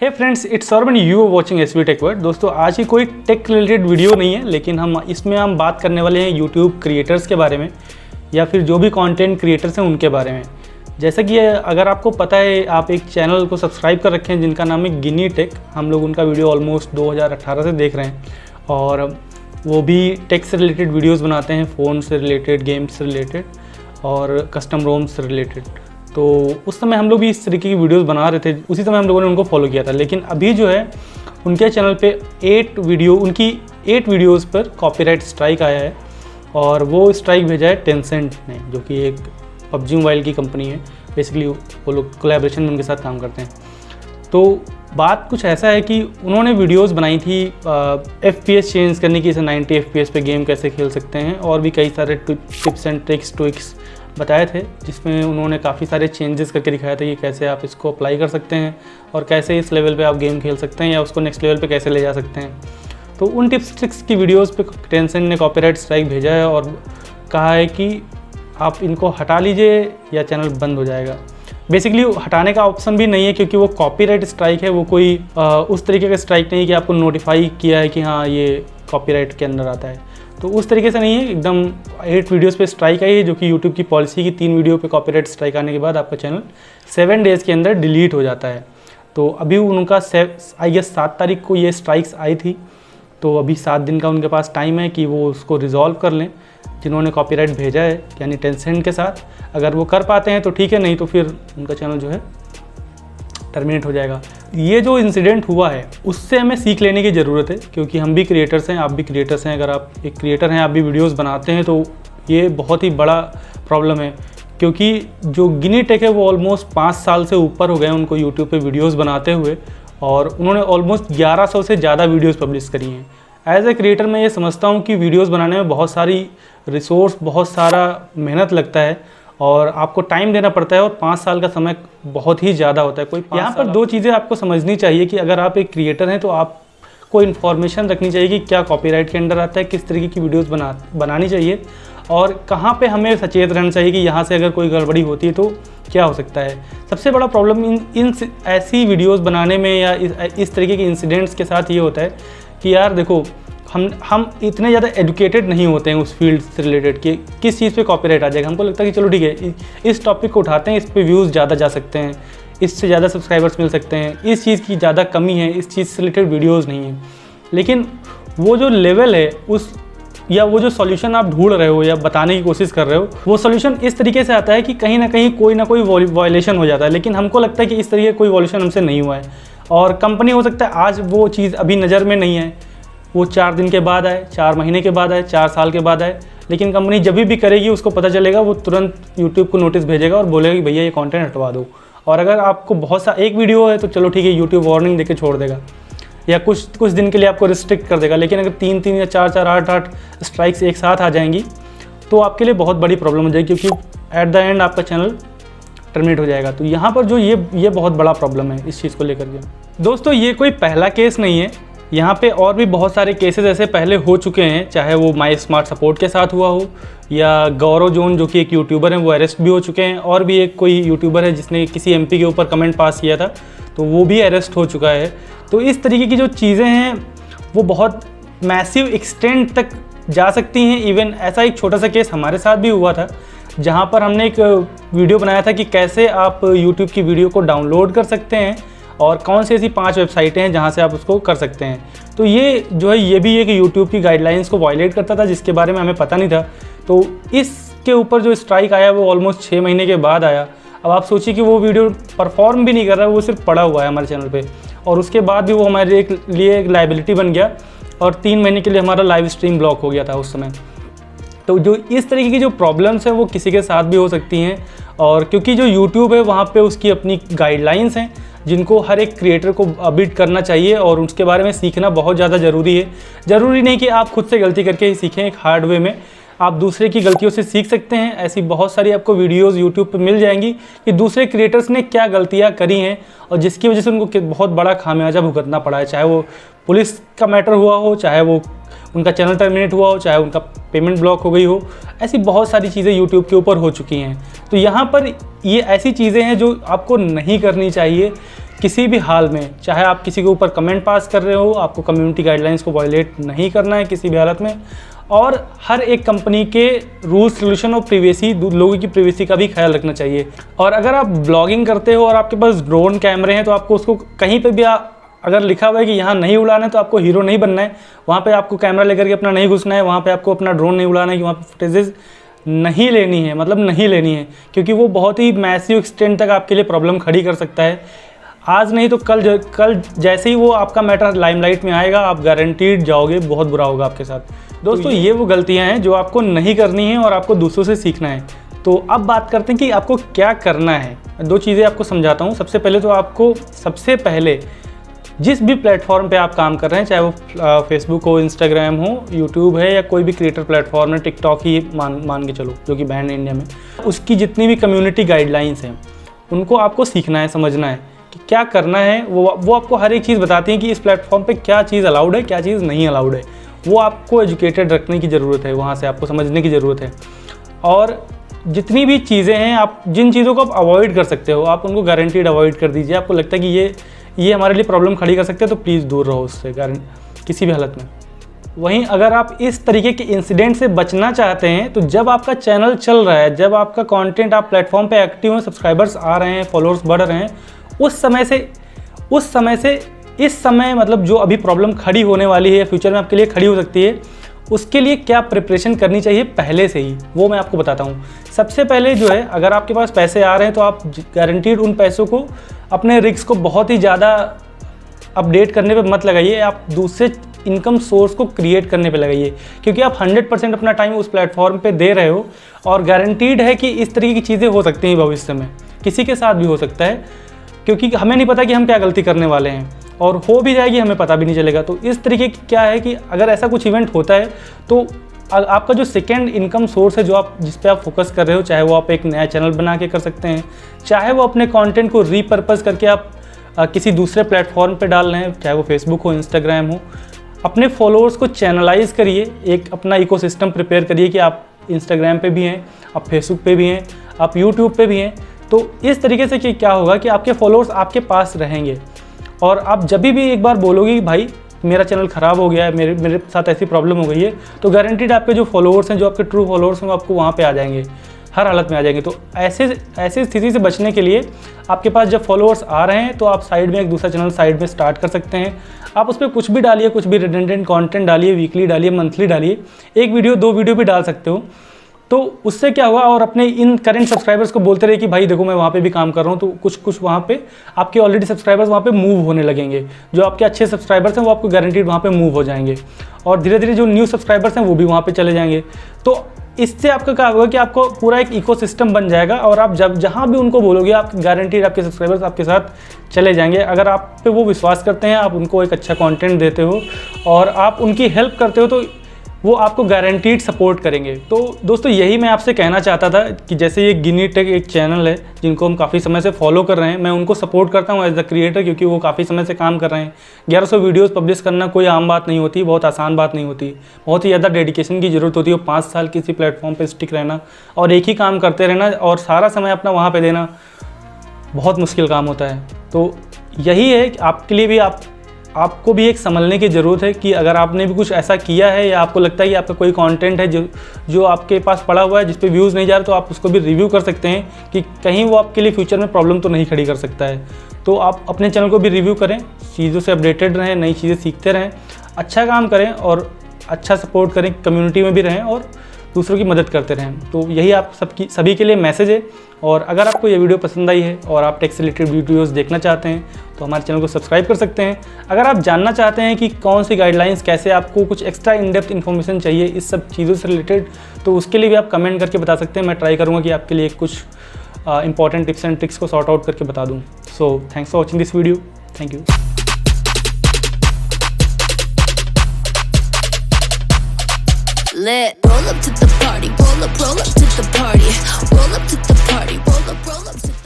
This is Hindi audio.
Hey friends, it's Sarvan, you are watching SV tech world. दोस्तों, आज ही कोई टेक रिलेटेड वीडियो नहीं है, लेकिन हम बात करने वाले हैं यूट्यूब क्रिएटर्स के बारे में या फिर जो भी कंटेंट क्रिएटर्स हैं उनके बारे में। जैसा कि अगर आपको पता है, आप एक चैनल को सब्सक्राइब कर रखे हैं जिनका नाम है गिनी टेक। हम लोग उनका वीडियो ऑलमोस्ट 2018 से देख रहे हैं और वो भी टेक से रिलेटेड वीडियोस बनाते हैं, फ़ोन से रिलेटेड, गेम्स से रिलेटेड और कस्टम रोम से रिलेटेड। तो उस समय हम लोग भी इस तरीके की वीडियोस बना रहे थे, उसी समय हम लोगों ने उनको फॉलो किया था। लेकिन अभी जो है उनके चैनल पे 8 वीडियोस पर कॉपीराइट स्ट्राइक आया है और वो स्ट्राइक भेजा है टेंसेंट ने, जो कि एक पबजी मोबाइल की कंपनी है। बेसिकली वो लोग कोलैबोरेशन में उनके साथ काम करते हैं। तो बात कुछ ऐसा है कि उन्होंने वीडियोस बनाई थी FPS चेंज करने की, जैसे 90 FPS पे गेम कैसे खेल सकते हैं, और भी कई सारे टिप्स एंड ट्रिक्स बताए थे, जिसमें उन्होंने काफ़ी सारे चेंजेस करके दिखाया था कि कैसे आप इसको अप्लाई कर सकते हैं और कैसे इस लेवल पे आप गेम खेल सकते हैं या उसको नेक्स्ट लेवल पे कैसे ले जा सकते हैं। तो उन टिप्स ट्रिक्स की वीडियोस पे टेंसेंट ने कॉपीराइट स्ट्राइक भेजा है और कहा है कि आप इनको हटा लीजिए या चैनल बंद हो जाएगा। बेसिकली हटाने का ऑप्शन भी नहीं है, क्योंकि वो कॉपीराइट स्ट्राइक है, वो कोई उस तरीके का स्ट्राइक नहीं है कि आपको नोटिफाई किया है कि हाँ ये कॉपीराइट के अंदर आता है। तो उस तरीके से नहीं है, एकदम 8 वीडियोस पे स्ट्राइक आई है, जो कि यूट्यूब की पॉलिसी की 3 वीडियो पे कॉपीराइट स्ट्राइक आने के बाद आपका चैनल 7 डेज़ के अंदर डिलीट हो जाता है। तो अभी उनका 7 तारीख को ये स्ट्राइक्स आई थी, तो अभी 7 दिन का उनके पास टाइम है कि वो उसको रिजॉल्व कर लें, जिन्होंने कॉपीराइट भेजा है यानी टेंसेंट के साथ। अगर वो कर पाते हैं तो ठीक है, नहीं तो फिर उनका चैनल जो है टर्मिनेट हो जाएगा। ये जो इंसिडेंट हुआ है उससे हमें सीख लेने की ज़रूरत है, क्योंकि हम भी क्रिएटर्स हैं, आप भी क्रिएटर्स हैं। अगर आप एक क्रिएटर हैं, आप भी वीडियोस बनाते हैं, तो ये बहुत ही बड़ा प्रॉब्लम है। क्योंकि जो गिनी टेक है वो ऑलमोस्ट 5 साल से ऊपर हो गए उनको यूट्यूब पे वीडियोस बनाते हुए, और उन्होंने ऑलमोस्ट 1100 से ज़्यादा वीडियोज़ पब्लिश करी हैं। एज ए क्रिएटर मैं ये समझता हूँ कि वीडियोज़ बनाने में बहुत सारी रिसोर्स, बहुत सारा मेहनत लगता है और आपको टाइम देना पड़ता है, और 5 साल का समय बहुत ही ज़्यादा होता है। कोई यहाँ पर 2 चीज़ें आपको समझनी चाहिए कि अगर आप एक क्रिएटर हैं तो आपको इन्फॉर्मेशन रखनी चाहिए कि क्या कॉपीराइट के अंडर आता है, किस तरीके की वीडियोस बनानी चाहिए और कहाँ पे हमें सचेत रहना चाहिए कि यहाँ से अगर कोई गड़बड़ी होती है तो क्या हो सकता है। सबसे बड़ा प्रॉब्लम इन ऐसी वीडियोज़ बनाने में या इस तरीके के इंसिडेंट्स के साथ ये होता है कि यार देखो, हम इतने ज़्यादा एजुकेटेड नहीं होते हैं उस फील्ड से रिलेटेड कि किस चीज़ पे कॉपीराइट आ जाएगा। हमको लगता है कि चलो ठीक है, इस टॉपिक को उठाते हैं, इस पे व्यूज़ ज़्यादा जा सकते हैं, इससे ज़्यादा सब्सक्राइबर्स मिल सकते हैं, इस चीज़ की ज़्यादा कमी है, इस चीज़ से रिलेटेड वीडियोज़ नहीं है। लेकिन वो जो लेवल है या वो जो सॉल्यूशन आप ढूंढ रहे हो या बताने की कोशिश कर रहे हो, वो सॉल्यूशन इस तरीके से आता है कि कहीं ना कोई वायलेशन हो जाता है। लेकिन हमको लगता है कि इस तरीके कोई वायलेशन हमसे नहीं हुआ है, और कंपनी हो सकता है आज वो चीज़ अभी नज़र में नहीं है, वो 4 दिन के बाद आए, 4 महीने के बाद आए, 4 साल के बाद आए, लेकिन कंपनी जब भी करेगी उसको पता चलेगा, वो तुरंत यूट्यूब को नोटिस भेजेगा और बोलेगा कि भैया ये कंटेंट हटवा दो। और अगर आपको एक वीडियो है तो चलो ठीक है, यूट्यूब वार्निंग देके छोड़ देगा या कुछ दिन के लिए आपको रिस्ट्रिक्ट कर देगा। लेकिन अगर 3 या 4 8 स्ट्राइक्स एक साथ आ जाएंगी तो आपके लिए बहुत बड़ी प्रॉब्लम हो जाएगी, क्योंकि एट द एंड आपका चैनल टर्मिनेट हो जाएगा। तो यहाँ पर जो ये बहुत बड़ा प्रॉब्लम है इस चीज़ को लेकर के। दोस्तों, ये कोई पहला केस नहीं है, यहाँ पे और भी बहुत सारे केसेस ऐसे पहले हो चुके हैं, चाहे वो माई स्मार्ट सपोर्ट के साथ हुआ हो या गौरव जोन जो कि एक यूट्यूबर हैं वो अरेस्ट भी हो चुके हैं, और भी एक कोई यूट्यूबर है जिसने किसी MP के ऊपर कमेंट पास किया था तो वो भी अरेस्ट हो चुका है। तो इस तरीके की जो चीज़ें हैं वो बहुत मैसिव एक्सटेंट तक जा सकती हैं। इवन ऐसा एक छोटा सा केस हमारे साथ भी हुआ था, जहाँ पर हमने एक वीडियो बनाया था कि कैसे आप यूट्यूब की वीडियो को डाउनलोड कर सकते हैं और कौन सी ऐसी 5 वेबसाइटें हैं जहां से आप उसको कर सकते हैं। तो ये जो है ये भी एक यूट्यूब की गाइडलाइंस को वायलेट करता था, जिसके बारे में हमें पता नहीं था। तो इसके ऊपर जो स्ट्राइक आया वो ऑलमोस्ट 6 महीने के बाद आया। अब आप सोचिए कि वो वीडियो परफॉर्म भी नहीं कर रहा है, वो सिर्फ पड़ा हुआ है हमारे चैनल पे, और उसके बाद भी वो हमारे लिए एक लाइबिलिटी बन गया, और 3 महीने के लिए हमारा लाइव स्ट्रीम ब्लॉक हो गया था उस समय। तो जो इस तरीके की जो प्रॉब्लम्स हैं वो किसी के साथ भी हो सकती हैं, और क्योंकि जो यूट्यूब है वहाँ पे उसकी अपनी गाइडलाइंस हैं जिनको हर एक क्रिएटर को अबिट करना चाहिए, और उसके बारे में सीखना बहुत ज़्यादा ज़रूरी है। ज़रूरी नहीं कि आप खुद से गलती करके ही सीखें, एक हार्ड वे में आप दूसरे की गलतियों से सीख सकते हैं। ऐसी बहुत सारी आपको वीडियोस यूट्यूब पे मिल जाएंगी कि दूसरे क्रिएटर्स ने क्या गलतियां करी हैं और जिसकी वजह से उनको बहुत बड़ा खामियाजा भुगतना पड़ा है, चाहे वो पुलिस का मैटर हुआ हो, चाहे वो उनका चैनल टर्मिनेट हुआ हो, चाहे उनका पेमेंट ब्लॉक हो गई हो। ऐसी बहुत सारी चीज़ें यूट्यूब के ऊपर हो चुकी हैं। तो यहाँ पर ये ऐसी चीज़ें हैं जो आपको नहीं करनी चाहिए किसी भी हाल में, चाहे आप किसी के ऊपर कमेंट पास कर रहे हो, आपको कम्युनिटी गाइडलाइंस को वायलेट नहीं करना है किसी भी हालत में। और हर एक कंपनी के रूल्स रेगुलेशन और प्रिवेसी, लोगों की प्रिवेसी का भी ख्याल रखना चाहिए। और अगर आप ब्लॉगिंग करते हो और आपके पास ड्रोन कैमरे हैं तो आपको उसको कहीं पे भी अगर लिखा हुआ है कि यहाँ नहीं उड़ाना है तो आपको हीरो नहीं बनना है, वहाँ पे आपको कैमरा लेकर के अपना नहीं घुसना है, वहाँ पे आपको अपना ड्रोन नहीं उड़ाना है, कि वहाँ पे फुटेजेस नहीं लेनी है, मतलब नहीं लेनी है, क्योंकि वो बहुत ही मैसिव एक्सटेंट तक आपके लिए प्रॉब्लम खड़ी कर सकता है। आज नहीं तो कल जैसे ही वो आपका मैटर लाइमलाइट में आएगा, आप गारंटीड जाओगे, बहुत बुरा होगा आपके साथ। दोस्तों ये वो गलतियाँ हैं जो आपको नहीं करनी है और आपको दूसरों से सीखना है। तो अब बात करते हैं कि आपको क्या करना है। 2 चीज़ें आपको समझाता हूँ। सबसे पहले तो आपको सबसे पहले जिस भी प्लेटफॉर्म पे आप काम कर रहे हैं, चाहे वो फेसबुक हो, इंस्टाग्राम हो, यूट्यूब है, या कोई भी क्रिएटर प्लेटफॉर्म है, टिकटॉक ही मान के चलो जो कि बैन है इंडिया में, उसकी जितनी भी कम्युनिटी गाइडलाइंस हैं उनको आपको सीखना है, समझना है कि क्या करना है। वो आपको हर एक चीज़ बताती हैं कि इस प्लेटफॉर्म पे क्या चीज़ अलाउड है, क्या चीज़ नहीं अलाउड है। वो आपको एजुकेटेड रखने की ज़रूरत है, वहाँ से आपको समझने की ज़रूरत है। और जितनी भी चीज़ें हैं, आप जिन चीज़ों को आप अवॉइड कर सकते हो, आप उनको गारंटीड अवॉइड कर दीजिए। आपको लगता है कि ये हमारे लिए प्रॉब्लम खड़ी कर सकते हैं तो प्लीज़ दूर रहो उससे किसी भी हालत में। वहीं अगर आप इस तरीके के इंसिडेंट से बचना चाहते हैं तो जब आपका चैनल चल रहा है, जब आपका कंटेंट, आप प्लेटफॉर्म पे एक्टिव हैं, सब्सक्राइबर्स आ रहे हैं, फॉलोअर्स बढ़ रहे हैं, उस समय से इस समय मतलब जो अभी प्रॉब्लम खड़ी होने वाली है या फ्यूचर में आपके लिए खड़ी हो सकती है, उसके लिए क्या प्रिपरेशन करनी चाहिए पहले से ही, वो मैं आपको बताता हूँ। सबसे पहले जो है, अगर आपके पास पैसे आ रहे हैं तो आप गारंटीड उन पैसों को अपने रिस्क को बहुत ही ज़्यादा अपडेट करने पे मत लगाइए, आप दूसरे इनकम सोर्स को क्रिएट करने पे लगाइए, क्योंकि आप 100% अपना टाइम उस प्लेटफॉर्म पे दे रहे हो और गारंटीड है कि इस तरीके की चीज़ें हो सकती हैं भविष्य में, किसी के साथ भी हो सकता है, क्योंकि हमें नहीं पता कि हम क्या गलती करने वाले हैं, और हो भी जाएगी हमें पता भी नहीं चलेगा। तो इस तरीके की क्या है कि अगर ऐसा कुछ इवेंट होता है तो आपका जो सेकेंड इनकम सोर्स है, जो जिस पे आप फोकस कर रहे हो, चाहे वो आप एक नया चैनल बना के कर सकते हैं, चाहे वो अपने कंटेंट को रीपर्पज़ करके आप किसी दूसरे प्लेटफॉर्म पे डाल रहे हैं, चाहे वो फेसबुक हो, इंस्टाग्राम हो, अपने फॉलोअर्स को चैनलाइज करिए, एक अपना इकोसिस्टम प्रिपेयर करिए कि आप इंस्टाग्राम पे भी हैं, आप फेसबुक पे भी हैं, आप यूट्यूब पे भी हैं। तो इस तरीके से कि क्या होगा कि आपके फॉलोअर्स आपके पास रहेंगे, और आप जब भी एक बार बोलोगे कि भाई मेरा चैनल ख़राब हो गया है, मेरे साथ ऐसी प्रॉब्लम हो गई है, तो गारंटीड आपके जो फॉलोअर्स हैं, जो आपके ट्रू फॉलोअर्स हैं, वो आपको वहाँ पे आ जाएंगे, हर हालत में आ जाएंगे। तो ऐसे स्थिति से बचने के लिए आपके पास जब फॉलोअर्स आ रहे हैं तो आप साइड में एक दूसरा चैनल साइड में स्टार्ट कर सकते हैं। आप उस पर कुछ भी डालिए, कुछ भी रिडंडेंट कंटेंट डालिए, वीकली डालिए, मंथली डालिए, 1 वीडियो 2 वीडियो भी डाल सकते हो। तो उससे क्या हुआ, और अपने इन करेंट सब्सक्राइबर्स को बोलते रहे कि भाई देखो मैं वहाँ पे भी काम कर रहा हूँ, तो कुछ वहाँ पे आपके ऑलरेडी सब्सक्राइबर्स वहाँ पे मूव होने लगेंगे। जो आपके अच्छे सब्सक्राइबर्स हैं वो आपको गारंटीड वहाँ पे मूव हो जाएंगे, और धीरे धीरे जो न्यू सब्सक्राइबर्स हैं वो भी वहाँ पे चले जाएंगे। तो इससे आपका क्या होगा कि आपको पूरा एक इकोसिस्टम बन जाएगा, और आप जब जहाँ भी उनको बोलोगे, आप गारंटीड आपके सब्सक्राइबर्स आपके साथ चले जाएंगे। अगर आप पे वो विश्वास करते हैं, आप उनको एक अच्छा कंटेंट देते हो और आप उनकी हेल्प करते हो, तो वो आपको गारंटीड सपोर्ट करेंगे। तो दोस्तों यही मैं आपसे कहना चाहता था कि जैसे ये गिनी टेक एक चैनल है जिनको हम काफ़ी समय से फॉलो कर रहे हैं, मैं उनको सपोर्ट करता हूँ एज द क्रिएटर, क्योंकि वो काफ़ी समय से काम कर रहे हैं। 1100 वीडियोस पब्लिश करना कोई आम बात नहीं होती, बहुत आसान बात नहीं होती, बहुत ही ज़्यादा डेडिकेशन की ज़रूरत होती है। 5 साल किसी प्लेटफॉर्म पर स्टिक रहना और एक ही काम करते रहना और सारा समय अपना वहाँ पर देना बहुत मुश्किल काम होता है। तो यही है कि आपके लिए भी आपको भी एक संभलने की ज़रूरत है कि अगर आपने भी कुछ ऐसा किया है, या आपको लगता है कि आपका कोई कंटेंट है जो आपके पास पड़ा हुआ है, जिस पे व्यूज़ नहीं जा रहे, तो आप उसको भी रिव्यू कर सकते हैं कि कहीं वो आपके लिए फ्यूचर में प्रॉब्लम तो नहीं खड़ी कर सकता है। तो आप अपने चैनल को भी रिव्यू करें, चीज़ों से अपडेटेड रहें, नई चीज़ें सीखते रहें, अच्छा काम करें और अच्छा सपोर्ट करें, कम्युनिटी में भी रहें और दूसरों की मदद करते रहें। तो यही आप सभी के लिए मैसेज है। और अगर आपको ये वीडियो पसंद आई है और आप टेक से रिलेटेड वीडियोस देखना चाहते हैं तो हमारे चैनल को सब्सक्राइब कर सकते हैं। अगर आप जानना चाहते हैं कि कौन सी गाइडलाइंस, कैसे आपको कुछ एक्स्ट्रा इन डेप्थ इन्फॉर्मेशन चाहिए इस सब चीज़ों से रिलेटेड, तो उसके लिए भी आप कमेंट करके बता सकते हैं। मैं ट्राई करूँगा कि आपके लिए कुछ इंपॉर्टेंट टिप्स एंड ट्रिक्स को सॉर्ट आउट करके बता दूँ। So thanks for watching this video. Thank you. Lit. Roll up to the party, roll up to the party, roll up to the party, roll up to